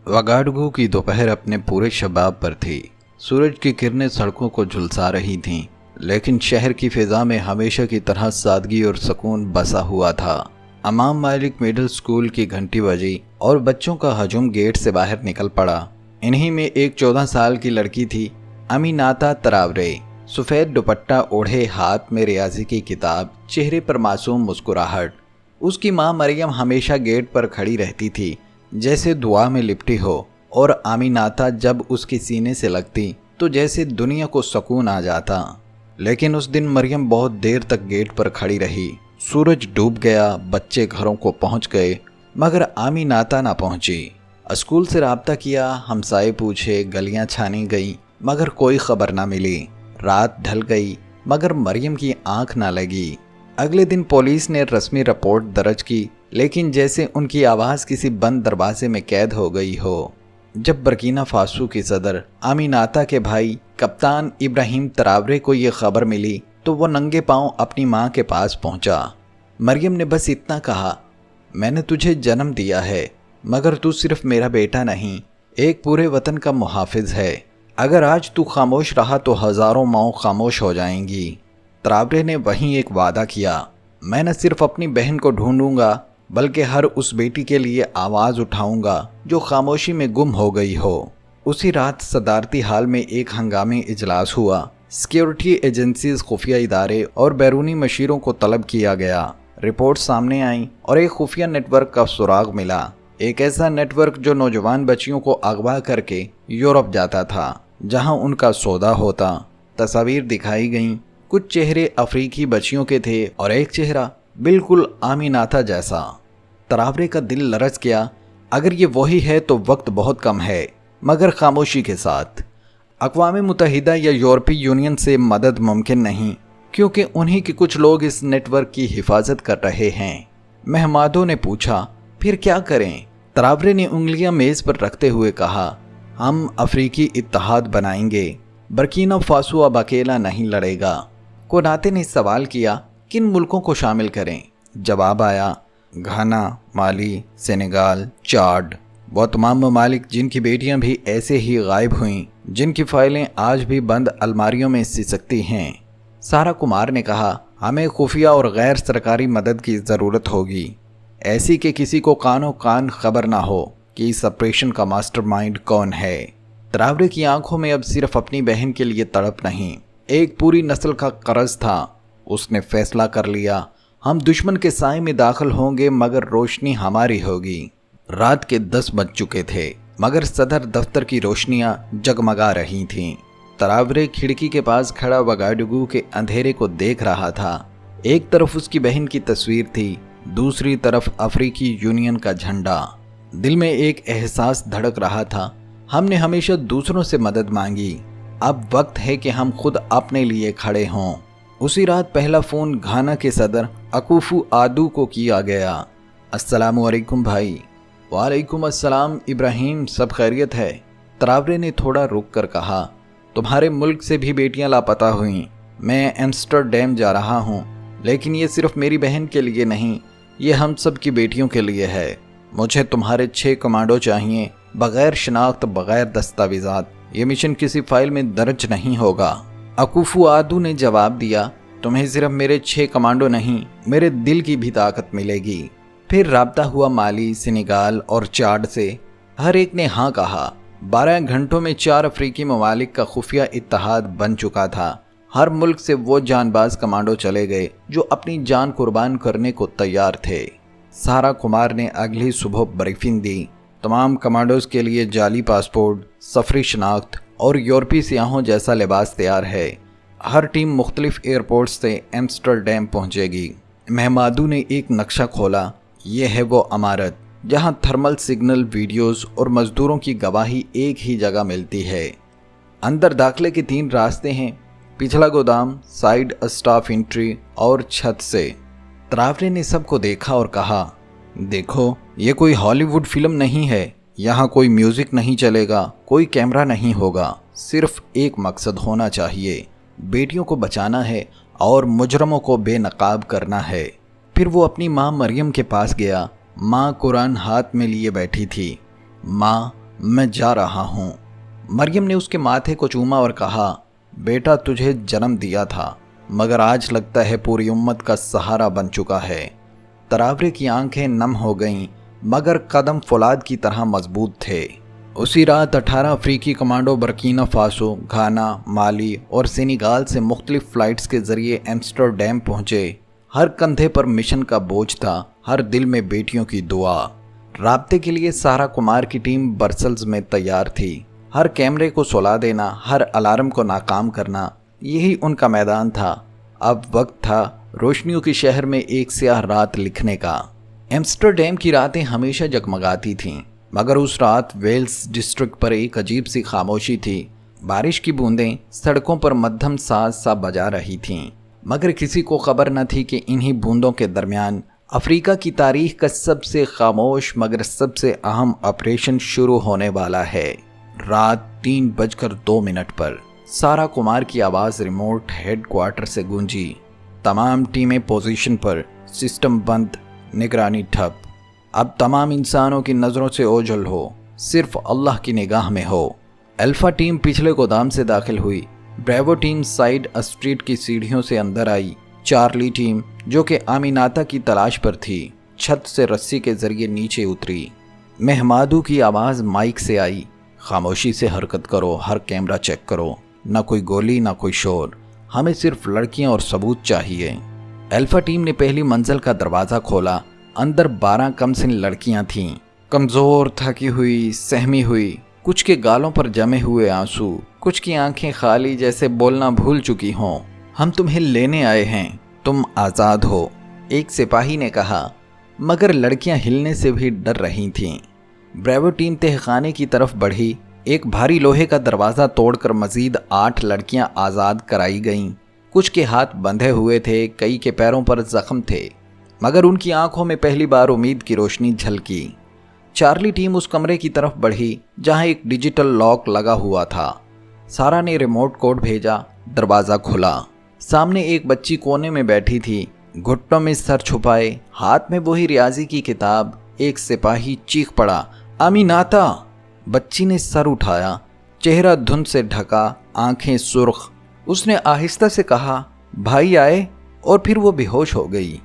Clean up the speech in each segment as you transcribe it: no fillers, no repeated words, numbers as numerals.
वगाडुगू की दोपहर अपने पूरे शबाब पर थी। सूरज की किरणें सड़कों को झुलसा रही थीं, लेकिन शहर की फिजा में हमेशा की तरह सादगी और सुकून बसा हुआ था। इमाम मालिक मिडिल स्कूल की घंटी बजी और बच्चों का हजूम गेट से बाहर निकल पड़ा। इन्हीं में एक 14 साल की लड़की थी, अमीनाता तरावरे। सफ़ेद दुपट्टा ओढ़े, हाथ में रियाजी की किताब, चेहरे पर मासूम मुस्कुराहट। उसकी माँ मरियम हमेशा गेट पर खड़ी रहती थी, जैसे दुआ में लिपटी हो, और आमीनाता जब उसके सीने से लगती तो जैसे दुनिया को सुकून आ जाता। लेकिन उस दिन मरियम बहुत देर तक गेट पर खड़ी रही। सूरज डूब गया, बच्चे घरों को पहुंच गए, मगर आमीनाता ना पहुंची। स्कूल से राब्ता किया, हमसाए पूछे, गलियां छानी गई, मगर कोई खबर ना मिली। रात ढल गई, मगर मरियम की आंख ना लगी। अगले दिन पुलिस ने रस्मी रिपोर्ट दर्ज की, लेकिन जैसे उनकी आवाज़ किसी बंद दरवाजे में कैद हो गई हो। जब बर्किना फासो की सदर आमीनाता के भाई कप्तान इब्राहिम तरावरे को ये खबर मिली तो वो नंगे पांव अपनी माँ के पास पहुंचा। मरियम ने बस इतना कहा, मैंने तुझे जन्म दिया है, मगर तू सिर्फ मेरा बेटा नहीं, एक पूरे वतन का मुहाफिज है। अगर आज तू खामोश रहा तो हज़ारों माँव खामोश हो जाएंगी। तरावरे ने वहीं एक वादा किया, मैं न सिर्फ अपनी बहन को ढूंढूंगा, बल्कि हर उस बेटी के लिए आवाज़ उठाऊंगा जो खामोशी में गुम हो गई हो। उसी रात सदारती हाल में एक हंगामी इजलास हुआ। सिक्योरिटी एजेंसीज, खुफिया इदारे और बैरूनी मशीरों को तलब किया गया। रिपोर्ट सामने आई और एक खुफिया नेटवर्क का सुराग मिला। एक ऐसा नेटवर्क जो नौजवान बच्चियों को अगवा करके यूरोप जाता था, जहां उनका सौदा होता। तस्वीर दिखाई गईं। कुछ चेहरे अफ्रीकी बच्चियों के थे और एक चेहरा बिल्कुल आमीनाता जैसा। तरावरे का दिल लरज गया। अगर ये वही है तो वक्त बहुत कम है, मगर खामोशी के साथ। अक़वाम मुत्तहिदा या यूरोपीय यूनियन से मदद मुमकिन नहीं, क्योंकि उन्हीं के कुछ लोग इस नेटवर्क की हिफाजत कर रहे हैं। महमादों ने पूछा, फिर क्या करें? तरावरे ने उंगलियां मेज़ पर रखते हुए कहा, हम अफ्रीकी इत्तेहाद बनाएंगे। बर्किना फासो अब अकेला नहीं लड़ेगा। कोनाते ने सवाल किया, किन मुल्कों को शामिल करें? जवाब आया, घाना, माली, सेनेगाल, चाड। वो तमाम ममालिक जिनकी बेटियां भी ऐसे ही गायब हुईं, जिनकी फाइलें आज भी बंद अलमारियों में सिसकती हैं। सारा कुमार ने कहा, हमें खुफिया और गैर सरकारी मदद की ज़रूरत होगी, ऐसी कि किसी को कानो कान खबर ना हो कि इस ऑपरेशन का मास्टरमाइंड कौन है। तरावरे की आंखों में अब सिर्फ अपनी बहन के लिए तड़प नहीं, एक पूरी नस्ल का कर्ज था। उसने फैसला कर लिया, हम दुश्मन के साए में दाखिल होंगे, मगर रोशनी हमारी होगी। रात के 10 बज चुके थे, मगर सदर दफ्तर की रोशनियां जगमगा रही थीं। तरावरे खिड़की के पास खड़ा वगाडुगू के अंधेरे को देख रहा था। एक तरफ उसकी बहन की तस्वीर थी, दूसरी तरफ अफ्रीकी यूनियन का झंडा। दिल में एक एहसास धड़क रहा था, हमने हमेशा दूसरों से मदद मांगी, अब वक्त है कि हम खुद अपने लिए खड़े हों। उसी रात पहला फ़ोन घाना के सदर अकूफू आदू को किया गया। अस्सलामु अलैकुम भाई। वालेकुम अस्सलाम इब्राहिम, सब खैरियत है? तरावरे ने थोड़ा रुक कर कहा, तुम्हारे मुल्क से भी बेटियां लापता हुईं। मैं एम्स्टरडैम जा रहा हूँ, लेकिन ये सिर्फ मेरी बहन के लिए नहीं, ये हम सब की बेटियों के लिए है। मुझे तुम्हारे 6 कमांडो चाहिए, बग़ैर शनाख्त, बग़ैर दस्तावेज़ात। ये मिशन किसी फाइल में दर्ज नहीं होगा। अकूफू आदू ने जवाब दिया, तुम्हें सिर्फ मेरे 6 कमांडो नहीं, मेरे दिल की भी ताकत मिलेगी। फिर राब्ता हुआ माली, सेनेगाल और चाड से। हर एक ने हाँ कहा। 12 घंटों में 4 अफ्रीकी ममालिक का खुफिया इत्तेहाद बन चुका था। हर मुल्क से वो जानबाज कमांडो चले गए जो अपनी जान कुर्बान करने को तैयार थे। सारा कुमार ने अगली सुबह ब्रीफिंग दी। तमाम कमांडोज के लिए जाली पासपोर्ट, सफरी शनाख्त और यूरोपीय सियाहों जैसा लिबास तैयार है। हर टीम मुख्तलिफ एयरपोर्ट से एम्स्टरडैम पहुंचेगी। महमादू ने एक नक्शा खोला। यह है वो इमारत जहां थर्मल सिग्नल, वीडियोस और मजदूरों की गवाही एक ही जगह मिलती है। अंदर दाखिले के 3 रास्ते हैं, पिछला गोदाम, साइड स्टाफ एंट्री और छत से। तरावरे ने सबको देखा और कहा, देखो, ये कोई हॉलीवुड फिल्म नहीं है। यहाँ कोई म्यूजिक नहीं चलेगा, कोई कैमरा नहीं होगा, सिर्फ एक मकसद होना चाहिए, बेटियों को बचाना है और मुजरमों को बेनकाब करना है। फिर वो अपनी माँ मरियम के पास गया। माँ कुरान हाथ में लिए बैठी थी। माँ, मैं जा रहा हूँ। मरियम ने उसके माथे को चूमा और कहा, बेटा तुझे जन्म दिया था, मगर आज लगता है पूरी उम्मत का सहारा बन चुका है। तरावरे की आंखें नम हो गईं, मगर कदम फौलाद की तरह मजबूत थे। उसी रात 18 अफ्रीकी कमांडो बर्किना फासो, घाना, माली और सेनेगाल से मुख्तलिफ फ़्लाइट्स के ज़रिए एम्स्टरडैम पहुँचे। हर कंधे पर मिशन का बोझ था, हर दिल में बेटियों की दुआ। राब्ते के लिए सारा कुमार की टीम ब्रसल्स में तैयार थी। हर कैमरे को सुला देना, हर अलार्म को नाकाम करना, यही उनका मैदान था। अब वक्त था रोशनियों के शहर में एक स्याह रात लिखने का। एम्स्टरडैम की रातें हमेशा जगमगाती थीं, मगर उस रात वेल्स डिस्ट्रिक्ट पर एक अजीब सी खामोशी थी। बारिश की बूंदें सड़कों पर मध्यम साज सा बजा रही थीं, मगर किसी को खबर न थी कि इन्हीं बूंदों के दरमियान अफ्रीका की तारीख का सबसे खामोश मगर सबसे अहम ऑपरेशन शुरू होने वाला है। रात 3:02 पर सारा कुमार की आवाज़ रिमोट हेडक्वार्टर से गूंजी। तमाम टीमें पोजीशन पर, सिस्टम बंद, निगरानी ठप। अब तमाम इंसानों की नज़रों से ओझल हो, सिर्फ अल्लाह की निगाह में हो। अल्फ़ा टीम पिछले गोदाम से दाखिल हुई। ब्रेवो टीम साइड स्ट्रीट की सीढ़ियों से अंदर आई। चार्ली टीम, जो कि आमिनाता की तलाश पर थी, छत से रस्सी के जरिए नीचे उतरी। महमादू की आवाज़ माइक से आई, खामोशी से हरकत करो, हर कैमरा चेक करो, ना कोई गोली ना कोई शोर, हमें सिर्फ लड़कियां और सबूत चाहिए। अल्फा टीम ने पहली मंजिल का दरवाज़ा खोला। अंदर 12 कमसिन लड़कियां थीं, कमज़ोर, थकी हुई, सहमी हुई। कुछ के गालों पर जमे हुए आंसू, कुछ की आंखें खाली जैसे बोलना भूल चुकी हों। हम तुम्हें लेने आए हैं, तुम आज़ाद हो, एक सिपाही ने कहा, मगर लड़कियां हिलने से भी डर रही थीं। ब्रेवो टीम तहखाने की तरफ बढ़ी। एक भारी लोहे का दरवाज़ा तोड़कर मजीद 8 लड़कियां आज़ाद कराई गईं। कुछ के हाथ बंधे हुए थे, कई के पैरों पर जख्म थे, मगर उनकी आंखों में पहली बार उम्मीद की रोशनी झलकी। चार्ली टीम उस कमरे की तरफ बढ़ी जहां एक डिजिटल लॉक लगा हुआ था। सारा ने रिमोट कोड भेजा, दरवाज़ा खुला। सामने एक बच्ची कोने में बैठी थी, घुटनों में सर छुपाए, हाथ में वही रियाजी की किताब। एक सिपाही चीख पड़ा, अमीनाता! बच्ची ने सर उठाया, चेहरा धुंध से ढका, आंखें सुर्ख। उसने आहिस्ता से कहा, भाई आए, और फिर वो बेहोश हो गई।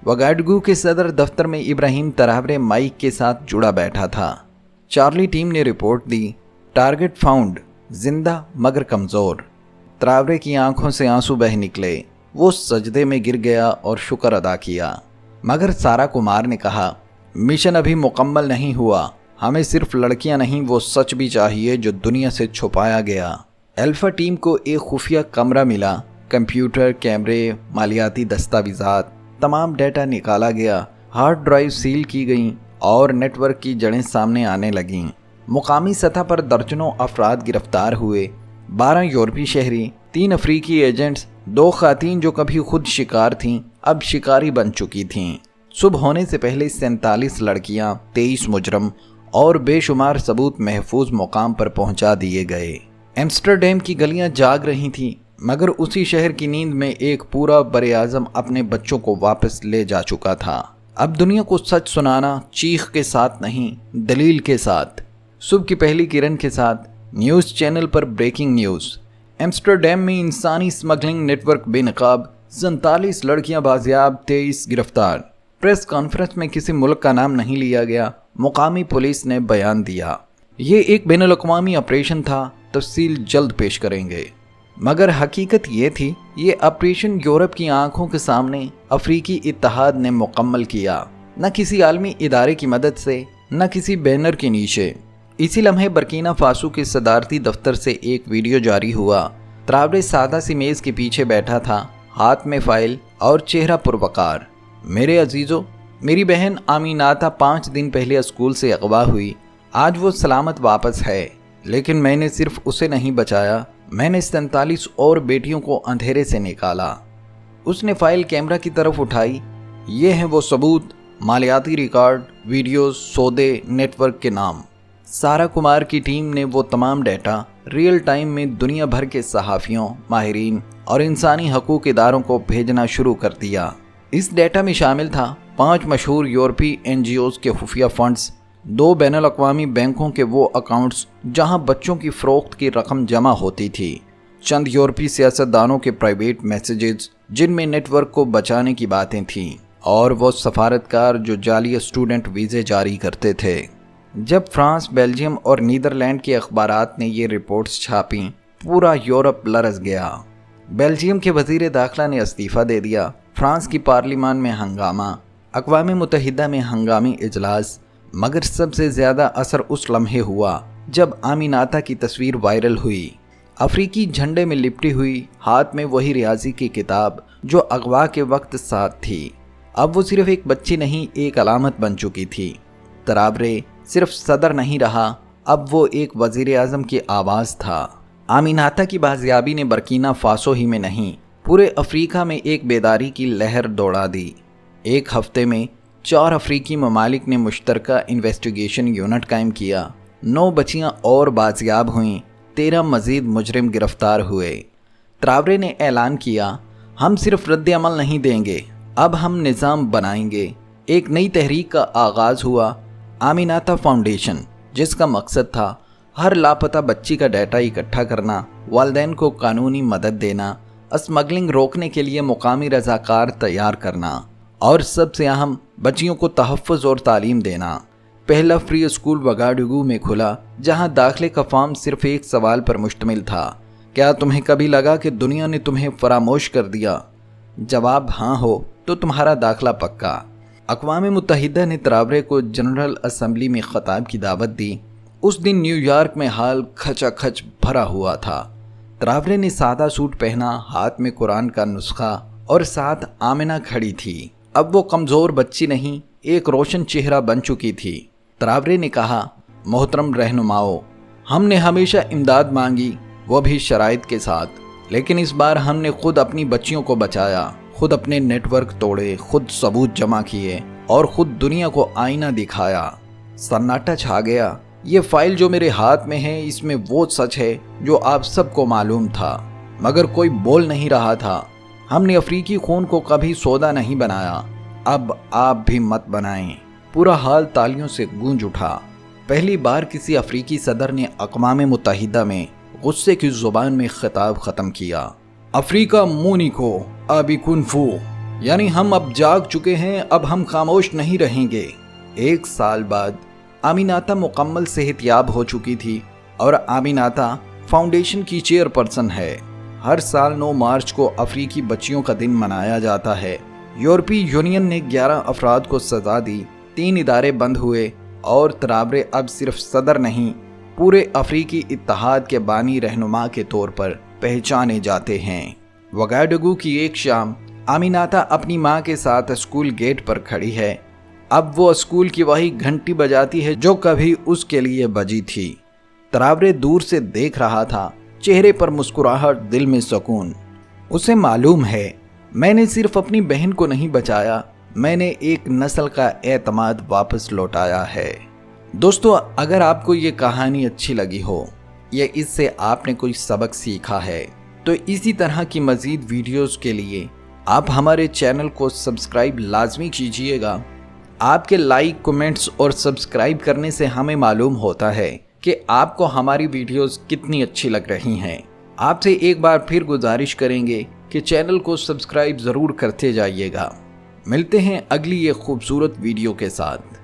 वगाडगू के सदर दफ्तर में इब्राहिम तरावरे माइक के साथ जुड़ा बैठा था। चार्ली टीम ने रिपोर्ट दी, टारगेट फाउंड, जिंदा मगर कमज़ोर। तरावरे की आंखों से आंसू बह निकले। वो सजदे में गिर गया और शुक्र अदा किया। मगर सारा कुमार ने कहा, मिशन अभी मुकम्मल नहीं हुआ, हमें सिर्फ लड़कियां नहीं, वो सच भी चाहिए जो दुनिया से छुपाया गया। अल्फा टीम को एक खुफिया कमरा मिला। कंप्यूटर, कैमरे, मालियाती दस्तावेजात, तमाम डेटा निकाला गया। हार्ड ड्राइव सील की गईं और नेटवर्क की जड़ें सामने आने लगीं। मुकामी सतह पर दर्जनों अफराद गिरफ्तार हुए। 12 यूरोपीय शहरी, 3 अफ्रीकी एजेंट्स, 2 खातीन जो कभी खुद शिकार थीं, अब शिकारी बन चुकी थीं। सुबह होने से पहले 47 लड़कियां, 23 मुजरम और बेशुमार सबूत महफूज मुकाम पर पहुंचा दिए गए। एम्स्टरडैम की गलियां जाग रही थीं, मगर उसी शहर की नींद में एक पूरा बरे-आज़म अपने बच्चों को वापस ले जा चुका था। अब दुनिया को सच सुनाना चीख के साथ नहीं, दलील के साथ। सुबह की पहली किरण के साथ न्यूज़ चैनल पर ब्रेकिंग न्यूज़। एम्स्टरडैम में इंसानी स्मगलिंग नेटवर्क बेनकाब, 47 लड़कियां बाजियाब, 23 गिरफ्तार। प्रेस कॉन्फ्रेंस में किसी मुल्क का नाम नहीं लिया गया। मुकामी पुलिस ने बयान दिया, ये एक बैनुल-अक़वामी ऑपरेशन था, तफसील जल्द पेश करेंगे। मगर हकीकत ये थी, ये ऑपरेशन यूरोप की आंखों के सामने अफ्रीकी इत्तेहाद ने मुकम्मल किया, न किसी आलमी इदारे की मदद से, न किसी बैनर के नीचे। इसी लम्हे बर्किना फासो के सदारती दफ्तर से एक वीडियो जारी हुआ। तरावरे सादा सी मेज़ के पीछे बैठा था, हाथ में फाइल और चेहरा पुरवकार। मेरे अजीज़ों, मेरी बहन आमीनाता 5 दिन पहले स्कूल से अगवा हुई। आज वो सलामत वापस है, लेकिन मैंने सिर्फ उसे नहीं बचाया, मैंने 47 और बेटियों को अंधेरे से निकाला। उसने फाइल कैमरा की तरफ उठाई। ये हैं वो सबूत, मालियाती रिकॉर्ड, वीडियोस, सौदे, नेटवर्क के नाम। सारा कुमार की टीम ने वो तमाम डेटा रियल टाइम में दुनिया भर के सहाफ़ियों, माहिरीन और इंसानी हकूक़ इदारों को भेजना शुरू कर दिया। इस डेटा में शामिल था 5 मशहूर यूरोपीय NGOs के खुफिया फंड्स, 2 बैनुल-अक़वामी बैंकों के वो अकाउंट्स जहां बच्चों की फ़रोख्त की रकम जमा होती थी, चंद यूरोपीय सियासतदानों के प्राइवेट मैसेजेस जिनमें नेटवर्क को बचाने की बातें थीं, और वो सफारतकार जो जाली स्टूडेंट वीज़े जारी करते थे। जब फ्रांस, बेल्जियम और नीदरलैंड के अखबारात ने ये रिपोर्ट्स छापीं, पूरा यूरोप लरज़ गया। बेल्जियम के वज़ीर दाखिला ने इस्तीफ़ा दे दिया, फ्रांस की पार्लिमान में हंगामा, अक़वाम मुत्तहिदा में हंगामी इजलास, मगर सबसे ज़्यादा असर उस लम्हे हुआ जब आमिनाता की तस्वीर वायरल हुई, अफ्रीकी झंडे में लिपटी हुई, हाथ में वही रियाजी की किताब जो अगवा के वक्त साथ थी। अब वो सिर्फ एक बच्ची नहीं, एक अलामत बन चुकी थी। तराबरे सिर्फ सदर नहीं रहा, अब वो एक वज़ीर आज़म की आवाज़ था। आमिनाता की बाजियाबी ने बर्किना फासो ही में नहीं, पूरे अफ्रीका में एक बेदारी की लहर दौड़ा दी। एक हफ्ते में 4 अफ्रीकी ममालिक ने मुश्तरका इन्वेस्टिगेशन यूनिट कायम किया, 9 बच्चियां और बाजियाब हुईं, 13 मज़ीद मुजरिम गिरफ्तार हुए। ट्रावरे ने ऐलान किया, हम सिर्फ रद्द अमल नहीं देंगे, अब हम निज़ाम बनाएंगे। एक नई तहरीक का आगाज़ हुआ, आमिनाता फाउंडेशन, जिसका मकसद था हर लापता बच्ची का डाटा इकट्ठा करना, वालिदैन को कानूनी मदद देना, स्मगलिंग रोकने के लिए मुकामी रज़ाकार तैयार करना, और सबसे अहम बच्चियों को तहफ़्फ़ुज़ और तालीम देना। पहला फ्री स्कूल वगाडुगू में खुला, जहां दाखिले का फॉर्म सिर्फ एक सवाल पर मुश्तमिल था, क्या तुम्हें कभी लगा कि दुनिया ने तुम्हें फरामोश कर दिया? जवाब हाँ हो तो तुम्हारा दाखिला पक्का। अक़वाम मुत्तहिदा ने ट्रावरे को जनरल असम्बली में ख़ताब की दावत दी। उस दिन न्यूयॉर्क में हाल खचाखच भरा हुआ था। ट्रावरे ने सादा सूट पहना, हाथ में कुरान का नुस्खा, और साथ आमिना खड़ी थी। अब वो कमज़ोर बच्ची नहीं, एक रोशन चेहरा बन चुकी थी। ट्रावरे ने कहा, मोहतरम रहनुमाओ, हमने हमेशा इमदाद मांगी, वो भी शराइत के साथ, लेकिन इस बार हमने खुद अपनी बच्चियों को बचाया, खुद अपने नेटवर्क तोड़े, खुद सबूत जमा किए और खुद दुनिया को आईना दिखाया। सन्नाटा छा गया। ये फाइल जो मेरे हाथ में है, इसमें वो सच है जो आप सबको मालूम था, मगर कोई बोल नहीं रहा था। हमने अफ्रीकी खून को कभी सौदा नहीं बनाया, अब आप भी मत बनाएं। पूरा हाल तालियों से गूंज उठा। पहली बार किसी अफ्रीकी सदर ने अक़वाम मुत्तहिदा में गुस्से की ज़ुबान में खिताब ख़त्म किया। अफ्रीका मूनिको अबी कुनफू, यानी हम अब जाग चुके हैं, अब हम खामोश नहीं रहेंगे। 1 साल बाद आमिनाता मुकम्मल सेहतयाब हो चुकी थी और आमिनाता फाउंडेशन की चेयरपर्सन है। हर साल 9 मार्च को अफ्रीकी बच्चियों का दिन मनाया जाता है। यूरोपीय यूनियन ने 11 अफराद को सज़ा दी, 3 इदारे बंद हुए, और ट्रावरे अब सिर्फ सदर नहीं, पूरे अफ्रीकी इत्तेहाद के बानी रहनुमा के तौर पर पहचाने जाते हैं। वगाडुगू की एक शाम आमिनाता अपनी माँ के साथ स्कूल गेट पर खड़ी है। अब वो स्कूल की वही घंटी बजाती है जो कभी उसके लिए बजी थी। ट्रावरे दूर से देख रहा था, चेहरे पर मुस्कुराहट, दिल में सुकून। उसे मालूम है, मैंने सिर्फ अपनी बहन को नहीं बचाया, मैंने एक नस्ल का एतमाद वापस लौटाया है। दोस्तों, अगर आपको ये कहानी अच्छी लगी हो या इससे आपने कोई सबक सीखा है, तो इसी तरह की मज़ीद वीडियोस के लिए आप हमारे चैनल को सब्सक्राइब लाजमी कीजिएगा। आपके लाइक, कमेंट्स और सब्सक्राइब करने से हमें मालूम होता है कि आपको हमारी वीडियोस कितनी अच्छी लग रही हैं। आपसे एक बार फिर गुजारिश करेंगे कि चैनल को सब्सक्राइब ज़रूर करते जाइएगा। मिलते हैं अगली ये खूबसूरत वीडियो के साथ।